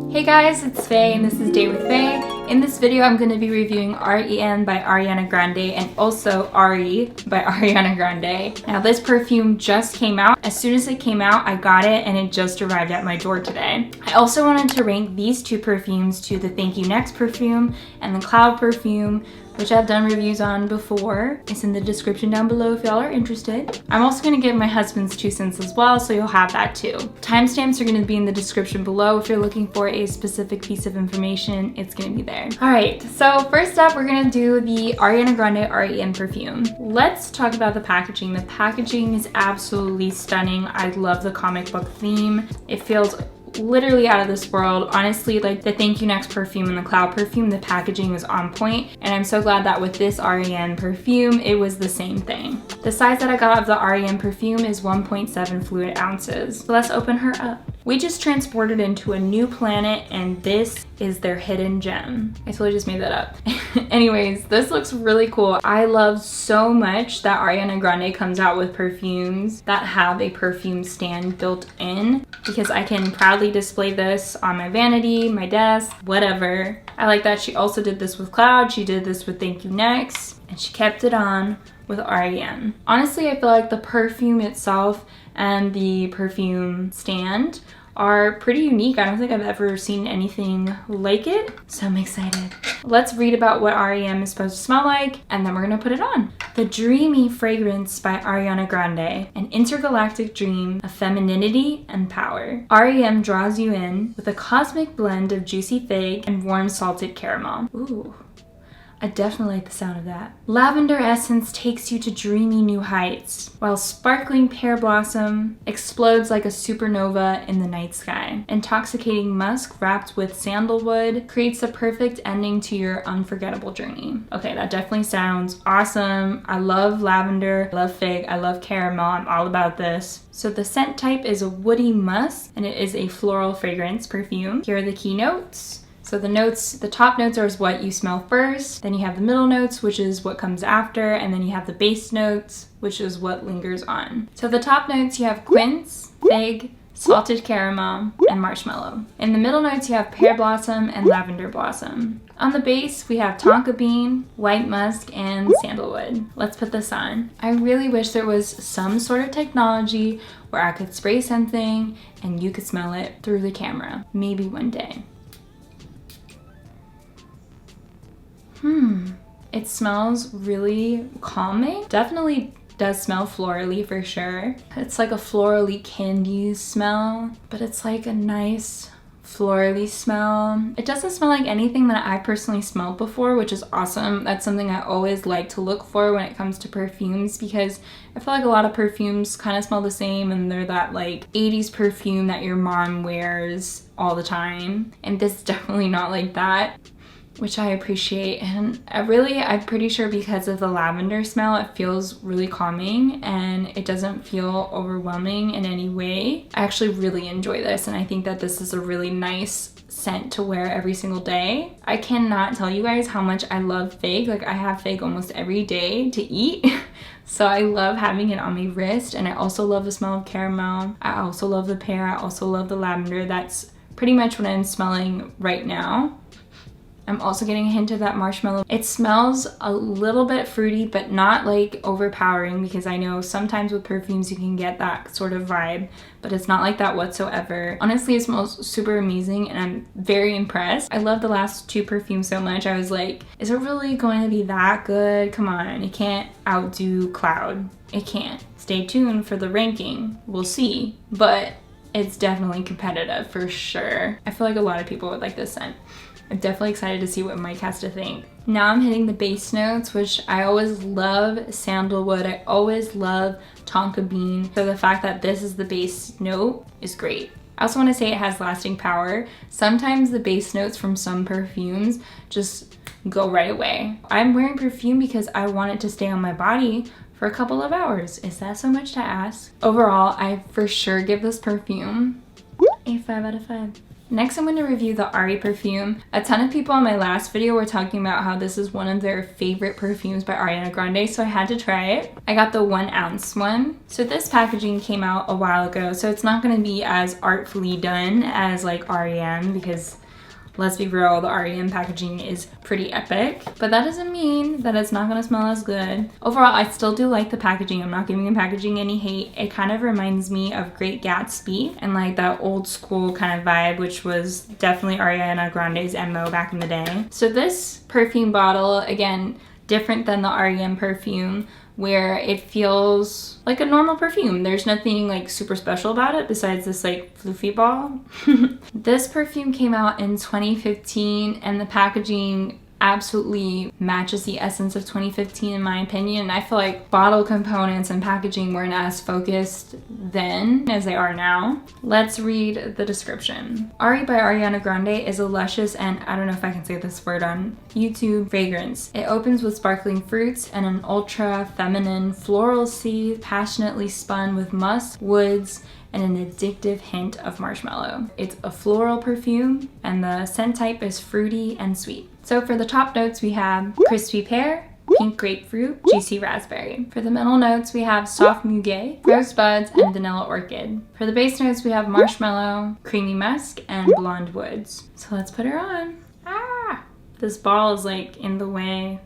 Hey guys, it's Phae and this is Day with Phae. In this video I'm going to be reviewing R.E.M by Ariana Grande and also Ari by Ariana Grande. Now this perfume just came out. As soon as it came out, I got it and it just arrived at my door today. I also wanted to rank these two perfumes to the Thank You Next perfume and the Cloud perfume, which I've done reviews on before. It's in the description down below if y'all are interested. I'm also gonna give my husband's 2 cents as well, so you'll have that too. Timestamps are gonna be in the description below. If you're looking for a specific piece of information, it's gonna be there. All right, so first up, we're gonna do the Ariana Grande R.E.M perfume. Let's talk about the packaging. The packaging is absolutely stunning. I love the comic book theme. It feels literally out of this world. Honestly, like the Thank You Next perfume and the Cloud perfume, the packaging was on point, and I'm so glad that with this R.E.M perfume, it was the same thing. The size that I got of the R.E.M perfume is 1.7 fluid ounces. So let's open her up. We just transported into a new planet, and this is their hidden gem. I totally just made that up. Anyways, this looks really cool. I love so much that Ariana Grande comes out with perfumes that have a perfume stand built in, because I can proudly display this on my vanity, my desk, whatever. I like that she also did this with Cloud, she did this with Thank You Next, and she kept it on with R.E.M. Honestly, I feel like the perfume itself and the perfume stand are pretty unique. I don't think I've ever seen anything like it, so I'm excited. Let's read about what R.E.M is supposed to smell like, and then we're gonna put it on. The Dreamy Fragrance by Ariana Grande, an intergalactic dream of femininity and power. R.E.M draws you in with a cosmic blend of juicy fig and warm salted caramel. Ooh. I definitely like the sound of that. Lavender essence takes you to dreamy new heights, while sparkling pear blossom explodes like a supernova in the night sky. Intoxicating musk wrapped with sandalwood creates the perfect ending to your unforgettable journey. Okay, that definitely sounds awesome. I love lavender, I love fig, I love caramel. I'm all about this. So the scent type is a woody musk, and it is a floral fragrance perfume. Here are the key notes. So the top notes are what you smell first, then you have the middle notes, which is what comes after, and then you have the base notes, which is what lingers on. So the top notes, you have quince, fig, salted caramel, and marshmallow. In the middle notes, you have pear blossom and lavender blossom. On the base, we have tonka bean, white musk, and sandalwood. Let's put this on. I really wish there was some sort of technology where I could spray something and you could smell it through the camera. Maybe one day. It smells really calming. Definitely does smell florally for sure. It's like a florally candy smell, but it's like a nice florally smell. It doesn't smell like anything that I personally smelled before, which is awesome. That's something I always like to look for when it comes to perfumes, because I feel like a lot of perfumes kind of smell the same and they're that like 80s perfume that your mom wears all the time. And this is definitely not like that, which I appreciate. And I'm pretty sure because of the lavender smell, it feels really calming and it doesn't feel overwhelming in any way. I actually really enjoy this, and I think that this is a really nice scent to wear every single day. I cannot tell you guys how much I love fig. Like, I have fig almost every day to eat. So I love having it on my wrist, and I also love the smell of caramel. I also love the pear. I also love the lavender. That's pretty much what I'm smelling right now. I'm also getting a hint of that marshmallow. It smells a little bit fruity, but not like overpowering, because I know sometimes with perfumes you can get that sort of vibe, but it's not like that whatsoever. Honestly, it smells super amazing and I'm very impressed. I love the last two perfumes so much. I was like, is it really going to be that good? Come on, it can't outdo Cloud. It can't. Stay tuned for the ranking. We'll see, but it's definitely competitive for sure. I feel like a lot of people would like this scent. I'm definitely excited to see what Mike has to think. Now I'm hitting the base notes, which I always love sandalwood. I always love tonka bean. So the fact that this is the base note is great. I also want to say it has lasting power. Sometimes the base notes from some perfumes just go right away. I'm wearing perfume because I want it to stay on my body for a couple of hours. Is that so much to ask? Overall, I for sure give this perfume a 5 out of 5. Next, I'm going to review the Ari perfume. A ton of people in my last video were talking about how this is one of their favorite perfumes by Ariana Grande, so I had to try it. I got the 1 ounce one. So this packaging came out a while ago, so it's not going to be as artfully done as like R.E.M, because let's be real, the R.E.M packaging is pretty epic, but that doesn't mean that it's not gonna smell as good. Overall, I still do like the packaging. I'm not giving the packaging any hate. It kind of reminds me of Great Gatsby and like that old school kind of vibe, which was definitely Ariana Grande's MO back in the day. So this perfume bottle, again, different than the R.E.M perfume, where it feels like a normal perfume. There's nothing like super special about it besides this like floofy ball. This perfume came out in 2015 and the packaging absolutely matches the essence of 2015 in my opinion. I feel like bottle components and packaging weren't as focused then as they are now. Let's read the description. Ari by Ariana Grande is a luscious and, I don't know if I can say this word on YouTube, fragrance. It opens with sparkling fruits and an ultra feminine floral seed passionately spun with musk, woods, and an addictive hint of marshmallow. It's a floral perfume and the scent type is fruity and sweet. So for the top notes we have crispy pear, pink grapefruit, juicy raspberry. For the middle notes we have soft muguet, rose buds, and vanilla orchid. For the base notes we have marshmallow, creamy musk, and blonde woods. So let's put her on. Ah! This ball is like in the way.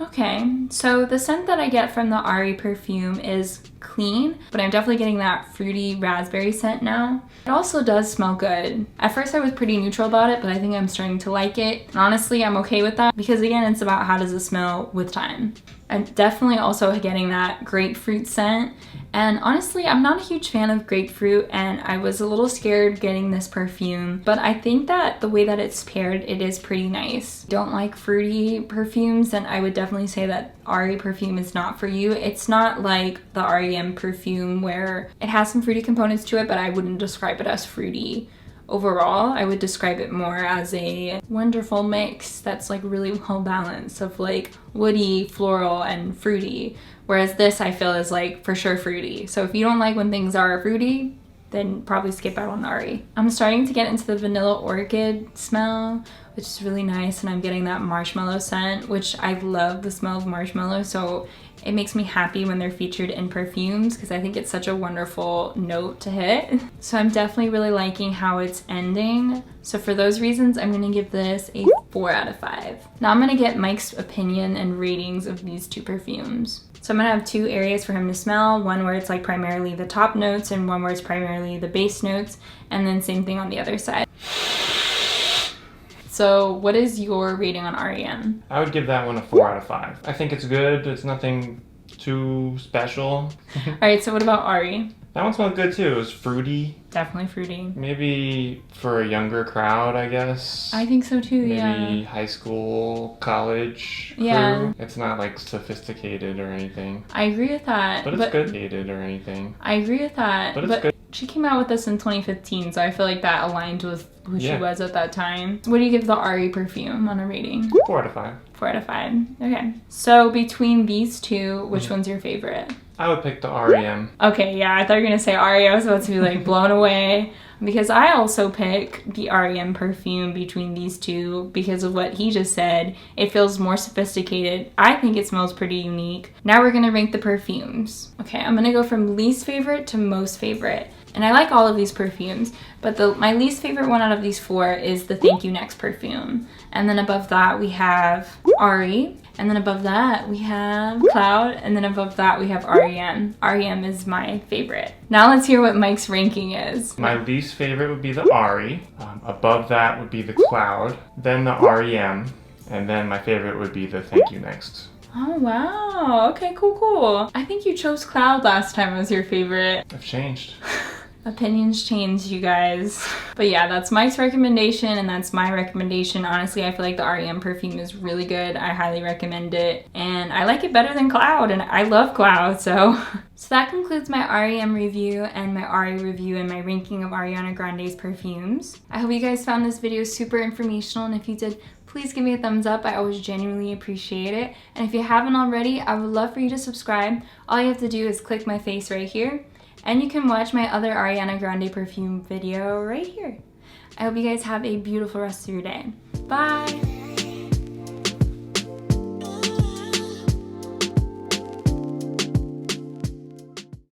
Okay, so the scent that I get from the Ari perfume is clean, but I'm definitely getting that fruity raspberry scent now. It also does smell good. At first I was pretty neutral about it, but I think I'm starting to like it. And honestly, I'm okay with that because again, it's about how does it smell with time. I'm definitely also getting that grapefruit scent. And honestly, I'm not a huge fan of grapefruit and I was a little scared getting this perfume, but I think that the way that it's paired, it is pretty nice. Don't like fruity perfumes, then I would definitely say that Ari perfume is not for you. It's not like the R.E.M perfume where it has some fruity components to it, but I wouldn't describe it as fruity. Overall, I would describe it more as a wonderful mix that's like really well balanced of like woody, floral, and fruity. Whereas this I feel is like for sure fruity. So if you don't like when things are fruity, then probably skip out on Ari. I'm starting to get into the vanilla orchid smell, which is really nice, and I'm getting that marshmallow scent, which I love the smell of marshmallow, so it makes me happy when they're featured in perfumes because I think it's such a wonderful note to hit. So I'm definitely really liking how it's ending. So for those reasons, I'm gonna give this a 4 out of 5. Now I'm gonna get Mike's opinion and ratings of these two perfumes. So I'm gonna have 2 areas for him to smell, one where it's like primarily the top notes and one where it's primarily the base notes, and then same thing on the other side. So what is your rating on R.E.M? I would give that one a 4 out of 5. I think it's good. It's nothing too special. All right, so what about Ari? That one smelled good too. It was fruity. Definitely fruity. Maybe for a younger crowd, I guess. I think so too, yeah. Maybe high school, college crew. Yeah. It's not like sophisticated or anything. I agree with that. But it's good dated or anything. I agree with that. But it's good. She came out with this in 2015, so I feel like that aligned with who she Yeah. was at that time. What do you give the Ari perfume on a rating? 4 out of 5. 4 out of 5. Okay. So between these two, which one's your favorite? I would pick the R.E.M. Okay, yeah, I thought you were gonna say Ari. I was about to be like blown away. Because I also pick the R.E.M perfume between these two because of what he just said. It feels more sophisticated. I think it smells pretty unique. Now we're gonna rank the perfumes. Okay, I'm gonna go from least favorite to most favorite. And I like all of these perfumes, but my least favorite one out of these 4 is the Thank You Next perfume. And then above that we have Ari. And then above that we have Cloud. And then above that we have R.E.M. R.E.M is my favorite. Now let's hear what Mike's ranking is. My least favorite would be the Ari. Above that would be the Cloud. Then the R.E.M. And then my favorite would be the Thank You Next. Oh, wow. Okay, cool. I think you chose Cloud last time as your favorite. I've changed. Opinions change, you guys. But yeah, that's Mike's recommendation and that's my recommendation. Honestly, I feel like the R.E.M perfume is really good. I highly recommend it. And I like it better than Cloud, and I love Cloud, so. So that concludes my R.E.M review and my Ari review and my ranking of Ariana Grande's perfumes. I hope you guys found this video super informational, and if you did, please give me a thumbs up. I always genuinely appreciate it. And if you haven't already, I would love for you to subscribe. All you have to do is click my face right here. And you can watch my other Ariana Grande perfume video right here. I hope you guys have a beautiful rest of your day. Bye!